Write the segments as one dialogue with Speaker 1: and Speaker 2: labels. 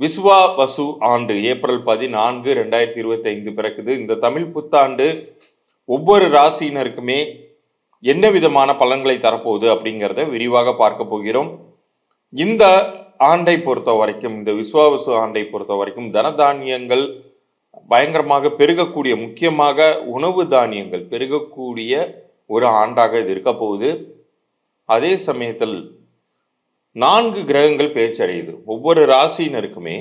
Speaker 1: விசுவா வசு ஆண்டு ஏப்ரல் 14, 2025 பிறக்குது. இந்த தமிழ் புத்தாண்டு ஒவ்வொரு ராசியினருக்குமே என்ன விதமான பலன்களை தரப்போகுது அப்படிங்கிறத விரிவாக பார்க்க போகிறோம். இந்த ஆண்டை பொறுத்த வரைக்கும், இந்த விசுவாவசு ஆண்டை பொறுத்த வரைக்கும் தனதானியங்கள் பயங்கரமாக பெருகக்கூடிய, முக்கியமாக உணவு தானியங்கள் பெருகக்கூடிய ஒரு ஆண்டாக இது இருக்க போகுது. அதே சமயத்தில் 4 கிரகங்கள் பெயர்ச்சி அடையுது. ஒவ்வொரு ராசியினருக்குமே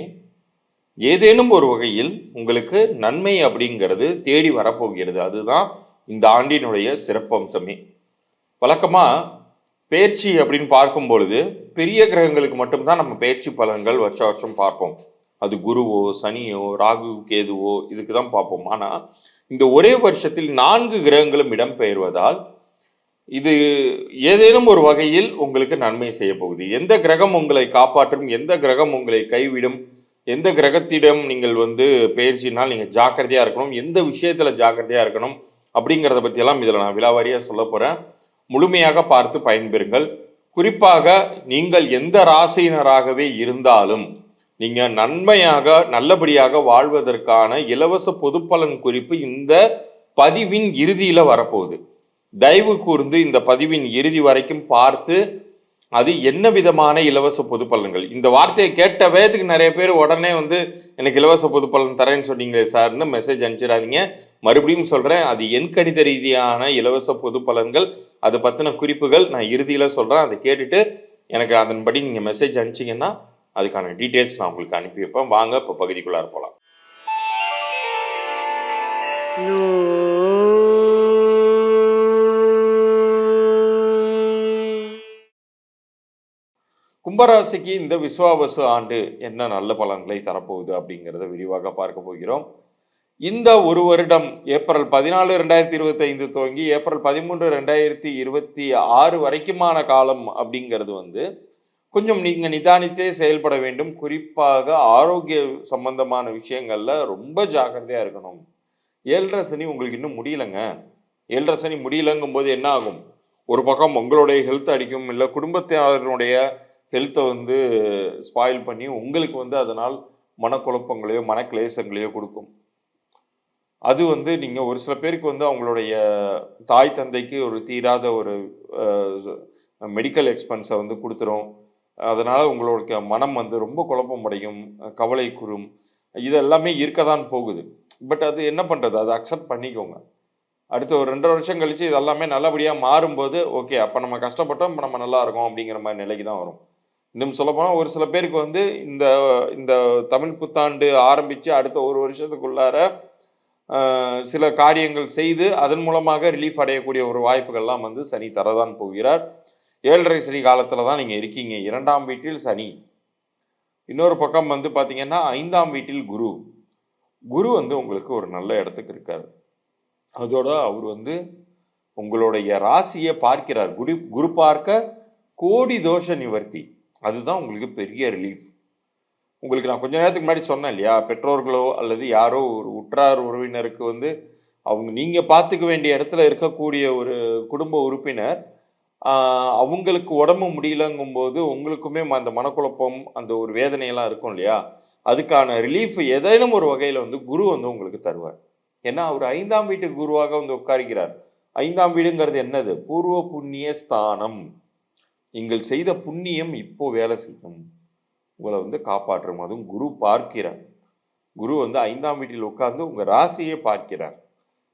Speaker 1: ஏதேனும் ஒரு வகையில் உங்களுக்கு நன்மை அப்படிங்கிறது தேடி வரப்போகிறது. அதுதான் இந்த ஆண்டினுடைய சிறப்பம்சமே. வழக்கமா பெயர்ச்சி அப்படின்னு பார்க்கும் பொழுது பெரிய கிரகங்களுக்கு மட்டும்தான் நம்ம பெயர்ச்சி பலன்கள் வருஷம் பார்ப்போம். அது குருவோ சனியோ ராகு கேதுவோ இதுக்கு தான் பார்ப்போம். ஆனா இந்த ஒரே வருஷத்தில் 4 கிரகங்களும் இடம்பெயர்வதால் இது ஏதேனும் ஒரு வகையில் உங்களுக்கு நன்மை செய்ய போகுது. எந்த கிரகம் உங்களை காப்பாற்றும், எந்த கிரகம் உங்களை கைவிடும், எந்த கிரகத்திடம் நீங்கள் பெயர்ச்சினால் நீங்கள் ஜாக்கிரதையா இருக்கணும், எந்த விஷயத்துல ஜாக்கிரதையா இருக்கணும் அப்படிங்கிறத பற்றியெல்லாம் இதில் நான் விலாவாரியாக சொல்ல போகிறேன். முழுமையாக பார்த்து பயன்பெறுங்கள். குறிப்பாக நீங்கள் எந்த ராசியினராகவே இருந்தாலும் நீங்கள் நன்மையாக நல்லபடியாக வாழ்வதற்கான இலவச பொதுப்பலன் குறிப்பு இந்த பதிவின் இறுதியில் வரப்போகுது. தயவு கூர்ந்து இந்த பதிவின் இறுதி வரைக்கும் பார்த்து அது என்ன விதமான இலவச பொது பலன்கள். இந்த வார்த்தையை கேட்ட வேதத்துக்கு நிறைய பேர் உடனே எனக்கு இலவச பொது பலன் தரேன்னு சொன்னீங்களே சார்னு மெசேஜ் அனுப்பிச்சிடாதீங்க. மறுபடியும் சொல்கிறேன், அது எண் கணித ரீதியான இலவச பொது பலன்கள், அதை பற்றின குறிப்புகள் நான் இறுதியில் சொல்கிறேன். அதை கேட்டுட்டு எனக்கு அதன்படி நீங்கள் மெசேஜ் அனுப்பிச்சிங்கன்னா அதுக்கான டீட்டெயில்ஸ் நான் உங்களுக்கு அனுப்பி வைப்பேன். வாங்க இப்போ பகுதிக்குள்ளார போகலாம். கும்பராசிக்கு இந்த விசுவாவசு ஆண்டு என்ன நல்ல பலன்களை தரப்போகுது அப்படிங்கிறத விரிவாக பார்க்க போகிறோம். இந்த ஒரு வருடம் ஏப்ரல் 14, 2025 துவங்கி ஏப்ரல் 13, 2026 வரைக்குமான காலம் அப்படிங்கிறது கொஞ்சம் நீங்கள் நிதானித்தே செயல்பட வேண்டும். குறிப்பாக ஆரோக்கிய சம்பந்தமான விஷயங்கள்ல ரொம்ப ஜாக்கிரதையா இருக்கணும். 7.5 சனி உங்களுக்கு இன்னும் முடியலைங்க. 7.5 சனி முடியலங்கும் போது என்ன ஆகும்? ஒரு பக்கம் உங்களுடைய ஹெல்த் அடிக்கும், இல்லை குடும்பத்தினருடைய ஹெல்த்தை ஸ்பாயில் பண்ணி உங்களுக்கு அதனால் மனக்குழப்பங்களையோ மனக்லேசங்களையோ கொடுக்கும். அது நீங்கள் ஒரு சில பேருக்கு அவங்களுடைய தாய் தந்தைக்கு ஒரு தீராத ஒரு மெடிக்கல் எக்ஸ்பென்ஸை கொடுத்துரும். அதனால் உங்களுடைய மனம் ரொம்ப குழப்பம் அடையும், கவலை கூறும். இது எல்லாமே இருக்க தான் போகுது. பட் அது என்ன பண்ணுறது, அதை அக்செப்ட் பண்ணிக்கோங்க. அடுத்த ஒரு 2.5 வருஷம் கழித்து இது எல்லாமே நல்லபடியாக மாறும்போது ஓகே, அப்போ நம்ம கஷ்டப்பட்டோம், இப்போ நம்ம நல்லா இருக்கோம் அப்படிங்கிற மாதிரி நிலைக்கு தான் வரும். இன்னும் சொல்லப்போனால் ஒரு சில பேருக்கு இந்த இந்த தமிழ் புத்தாண்டு ஆரம்பித்து அடுத்த ஒரு வருஷத்துக்குள்ளார சில காரியங்கள் செய்து அதன் மூலமாக ரிலீஃப் அடையக்கூடிய ஒரு வாய்ப்புகள்லாம் சனி தரதான் போகிறார். 7.5 சனி காலத்தில் தான் நீங்கள் இருக்கீங்க. 2ஆம் வீட்டில் சனி, இன்னொரு பக்கம் பார்த்தீங்கன்னா 5ஆம் வீட்டில் குரு. குரு உங்களுக்கு ஒரு நல்ல இடத்துக்கு இருக்கார். அதோட அவர் உங்களுடைய ராசியை பார்க்கிறார். குரு பார்க்க கோடி தோஷ நிவர்த்தி. அதுதான் உங்களுக்கு பெரிய ரிலீஃப். உங்களுக்கு நான் கொஞ்ச நேரத்துக்கு முன்னாடி சொன்னேன் இல்லையா, பெற்றோர்களோ அல்லது யாரோ ஒரு உற்றார் உறவினருக்கு அவங்க நீங்கள் பார்த்துக்க வேண்டிய இடத்துல இருக்கக்கூடிய ஒரு குடும்ப உறுப்பினர் அவங்களுக்கு உடம்பு முடியலங்கும்போது உங்களுக்குமே அந்த மனக்குழப்பம், அந்த ஒரு வேதனையெல்லாம் இருக்கும் இல்லையா, அதுக்கான ரிலீஃப் ஏதேனும் ஒரு வகையில் குரு உங்களுக்கு தருவார். ஏன்னா அவர் 5ஆம் வீட்டுக்கு குருவாக உட்காருகிறார். 5ஆம் வீடுங்கிறது என்னது? பூர்வ புண்ணிய ஸ்தானம். நீங்கள் செய்த புண்ணியம் இப்போ வேலை செய்யும், உங்களை காப்பாற்றும். அதுவும் குரு பார்க்கிறார். குரு 5ஆம் வீட்டில் உட்கார்ந்து உங்கள் ராசியை பார்க்கிறார்.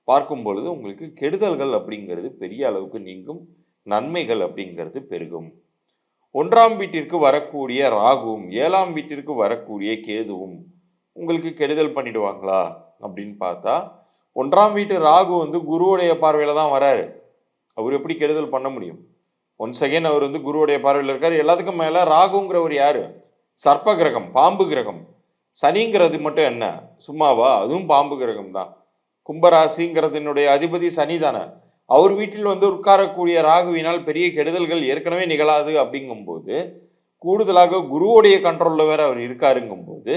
Speaker 1: பார்க்கும் பொழுது உங்களுக்கு கெடுதல்கள் அப்படிங்கிறது பெரிய அளவுக்கு நீங்கும், நன்மைகள் அப்படிங்கிறது பெருகும். 1ஆம் வீட்டிற்கு வரக்கூடிய ராகுவும் 7ஆம் வீட்டிற்கு வரக்கூடிய கேதுவும் உங்களுக்கு கெடுதல் பண்ணிடுவாங்களா அப்படின்னு பார்த்தா, 1ஆம் வீட்டு ராகு குருவுடைய பார்வையில தான் வராரு. அவர் எப்படி கெடுதல் பண்ண முடியும்? ஒன்ஸ் அகைன் அவர் குருவுடைய பார்வையில் இருக்காரு. எல்லாத்துக்கும் மேல ராகுங்கிறவர் யாரு? சர்ப்ப கிரகம், பாம்பு கிரகம். சனிங்கிறது மட்டும் என்ன சும்மாவா? அதுவும் பாம்பு கிரகம் தான். கும்பராசிங்கிறதுனுடைய அதிபதி சனி தானே. அவர் வீட்டில் உட்காரக்கூடிய ராகுவினால் பெரிய கெடுதல்கள் ஏற்கனவே நிகழாது. அப்படிங்கும்போது கூடுதலாக குருவுடைய கண்ட்ரோல்ல வேற அவர் இருக்காருங்கும் போது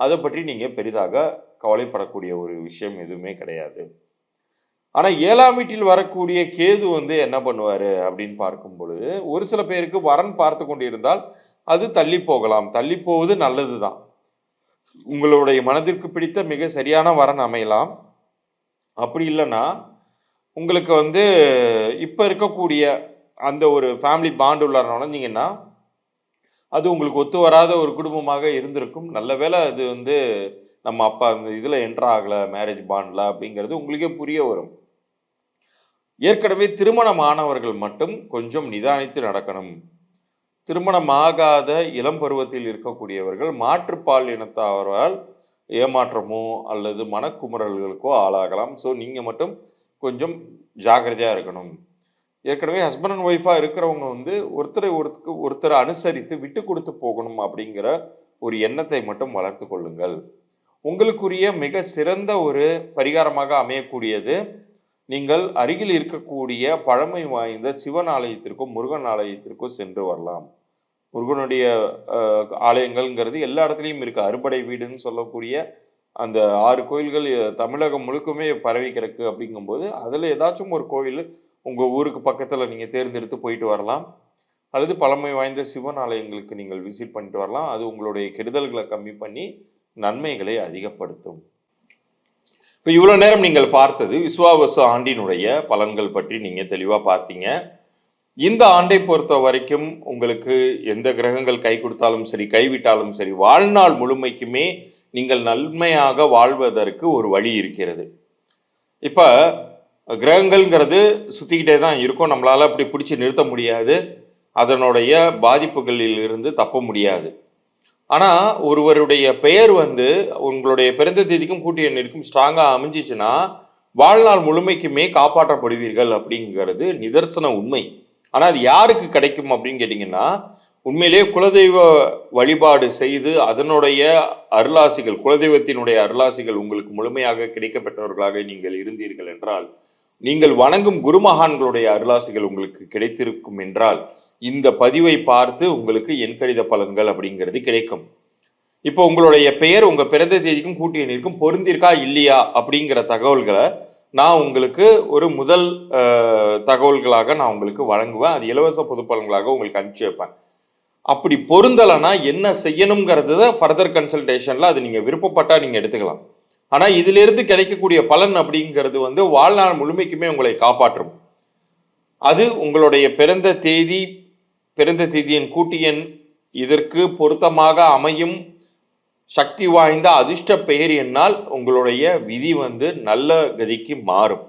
Speaker 1: அதை பற்றி நீங்க பெரிதாக கவலைப்படக்கூடிய ஒரு விஷயம் எதுவுமே கிடையாது. ஆனால் 7ஆம் வீட்டில் வரக்கூடிய கேது வந்து என்ன பண்ணுவார் அப்படின்னு பார்க்கும் பொழுது, ஒரு சில பேருக்கு வரன் பார்த்து கொண்டிருந்தால் அது தள்ளி போகலாம். தள்ளி போவது நல்லது தான். உங்களுடைய மனதிற்கு பிடித்த மிக சரியான வரன் அமையலாம். அப்படி இல்லைன்னா உங்களுக்கு வந்து இப்போ இருக்கக்கூடிய அந்த ஒரு ஃபேமிலி பாண்ட் உள்ள நுழைஞ்சிங்கன்னா அது உங்களுக்கு ஒத்து வராத ஒரு குடும்பமாக இருந்திருக்கும். நல்ல வேளை அது வந்து நம்ம அப்பா அந்த இதில் என்ட்ரு ஆகலை மேரேஜ் பாண்டில் அப்படிங்கிறது உங்களுக்கே புரிய வரும். ஏற்கனவே திருமணமானவர்கள் மட்டும் கொஞ்சம் நிதானித்து நடக்கணும். திருமணமாகாத இளம் பருவத்தில் இருக்கக்கூடியவர்கள் மாற்றுப்பால் இனத்தவரால் ஏமாற்றமோ அல்லது மனக்குமுறல்களுக்கோ ஆளாகலாம். ஸோ நீங்கள் மட்டும் கொஞ்சம் ஜாக்கிரதையாக இருக்கணும். ஏற்கனவே ஹஸ்பண்ட் அண்ட் ஒய்ஃபாக இருக்கிறவங்க வந்து ஒருத்தரை அனுசரித்து விட்டு கொடுத்து போகணும் அப்படிங்கிற ஒரு எண்ணத்தை மட்டும் வளர்த்து கொள்ளுங்கள். உங்களுக்குரிய மிக சிறந்த ஒரு பரிகாரமாக அமையக்கூடியது, நீங்கள் அருகில் இருக்கக்கூடிய பழமை வாய்ந்த சிவன் ஆலயத்திற்கும் முருகன் ஆலயத்திற்கும் சென்று வரலாம். முருகனுடைய ஆலயங்கள்ங்கிறது எல்லா இடத்துலையும் இருக்குது. அறுபடை வீடுன்னு சொல்லக்கூடிய அந்த 6 கோயில்கள் தமிழகம் முழுக்குமே பரவி கிடக்கு. அப்படிங்கும்போது அதில் ஏதாச்சும் ஒரு கோயில் உங்கள் ஊருக்கு பக்கத்தில் நீங்கள் தேர்ந்தெடுத்து போயிட்டு வரலாம். அல்லது பழமை வாய்ந்த சிவன் ஆலயங்களுக்கு நீங்கள் விசிட் பண்ணிட்டு வரலாம். அது உங்களுடைய கெடுதல்களை கம்மி பண்ணி நன்மைகளை அதிகப்படுத்தும். இப்போ இவ்வளோ நேரம் நீங்கள் பார்த்தது விசுவாவசு ஆண்டினுடைய பலன்கள் பற்றி நீங்கள் தெளிவாக பார்த்தீங்க. இந்த ஆண்டை பொறுத்த வரைக்கும் உங்களுக்கு எந்த கிரகங்கள் கை கொடுத்தாலும் சரி கைவிட்டாலும் சரி வாழ்நாள் முழுமைக்குமே நீங்கள் நன்மையாக வாழ்வதற்கு ஒரு வழி இருக்கிறது. இப்போ கிரகங்கள்ங்கிறது சுற்றிக்கிட்டே தான் இருக்கும். நம்மளால் அப்படி பிடிச்சி நிறுத்த முடியாது. அதனுடைய பாதிப்புகளில் இருந்து தப்ப முடியாது. ஆனால் ஒருவருடைய பெயர் வந்து உங்களுடைய பிறந்த தேதிக்கும் கூட்டிய எண்ணிற்கும் ஸ்ட்ராங்காக அமைஞ்சிச்சுன்னா வாழ்நாள் முழுமைக்குமே காப்பாற்றப்படுவீர்கள் அப்படிங்கிறது நிதர்சன உண்மை. ஆனால் அது யாருக்கு கிடைக்கும் அப்படின்னு கேட்டிங்கன்னா, உண்மையிலேயே குலதெய்வ வழிபாடு செய்து அதனுடைய அருளாசிகள், குலதெய்வத்தினுடைய அருளாசிகள் உங்களுக்கு முழுமையாக கிடைக்கப்பட்டவர்களாக நீங்கள் இருந்தீர்கள் என்றால், நீங்கள் வணங்கும் குருமகான்களுடைய அருளாசிகள் உங்களுக்கு கிடைத்திருக்கும் என்றால், இந்த பதிவை பார்த்து உங்களுக்கு எண்கணித பலன்கள் அப்படிங்கிறது கிடைக்கும். இப்போ உங்களுடைய பெயர் உங்கள் பிறந்த தேதிக்கும் கூட்டிய எண்ணிற்கும் பொருந்திருக்கா இல்லையா அப்படிங்கிற தகவல்களை நான் உங்களுக்கு ஒரு முதல் தகவல்களாக நான் உங்களுக்கு வழங்குவேன். அது இலவச பொது பலன்களாக உங்களுக்கு அனுப்பிச்சு வைப்பேன். அப்படி பொருந்தலைன்னா என்ன செய்யணுங்கிறத ஃபர்தர் கன்சல்டேஷனில் அது நீங்கள் விருப்பப்பட்டால் நீங்கள் எடுத்துக்கலாம். ஆனால் இதிலிருந்து கிடைக்கக்கூடிய பலன் அப்படிங்கிறது வந்து வாழ்நாள் முழுமைக்குமே உங்களை காப்பாற்றும். அது உங்களுடைய பிறந்த தேதியின் கூட்டு எண் இதற்கு பொருத்தமாக அமையும் சக்தி வாய்ந்த அதிர்ஷ்ட பெயர் என்னால் உங்களுடைய விதி வந்து நல்ல கதிக்கு மாறும்,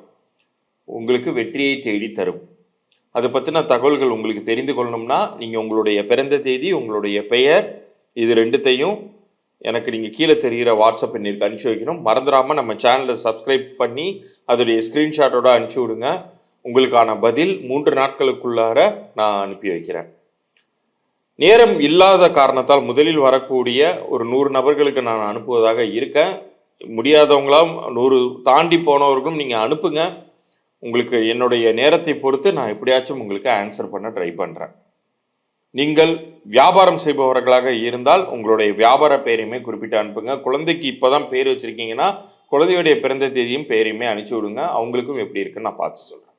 Speaker 1: உங்களுக்கு வெற்றியை தேடி தரும். அதை பற்றின தகவல்கள் உங்களுக்கு தெரிந்து கொள்ளணும்னா நீங்கள் உங்களுடைய பிறந்த தேதி, உங்களுடைய பெயர், இது ரெண்டுத்தையும் எனக்கு நீங்கள் கீழே தெரிகிற வாட்ஸ்அப் எண்ணிற்கு அனுப்பிச்சி வைக்கணும். மறந்துடாமல் நம்ம சேனலை சப்ஸ்கிரைப் பண்ணி அதோடைய ஸ்க்ரீன்ஷாட்டோட அனுப்பிச்சி விடுங்க. உங்களுக்கான பதில் 3 நாட்களுக்குள்ளார நான் அனுப்பி வைக்கிறேன். நேரம் இல்லாத காரணத்தால் முதலில் வரக்கூடிய ஒரு 100 நபர்களுக்கு நான் அனுப்புவதாக இருக்கேன். முடியாதவங்களாம் 100 தாண்டி போனவர்களும் நீங்கள் அனுப்புங்க. உங்களுக்கு என்னுடைய நேரத்தை பொறுத்து நான் எப்படியாச்சும் உங்களுக்கு ஆன்சர் பண்ண ட்ரை பண்ணுறேன். நீங்கள் வியாபாரம் செய்பவர்களாக இருந்தால் உங்களுடைய வியாபார பெயரையுமே குறிப்பிட்டு அனுப்புங்க. குழந்தைக்கு இப்போ தான் பேர் வச்சுருக்கீங்கன்னா குழந்தையுடைய பிறந்த தேதியும் பெயரையுமே அனுப்பிச்சி விடுங்க. அவங்களுக்கும் எப்படி இருக்குன்னு நான் பார்த்து சொல்கிறேன்.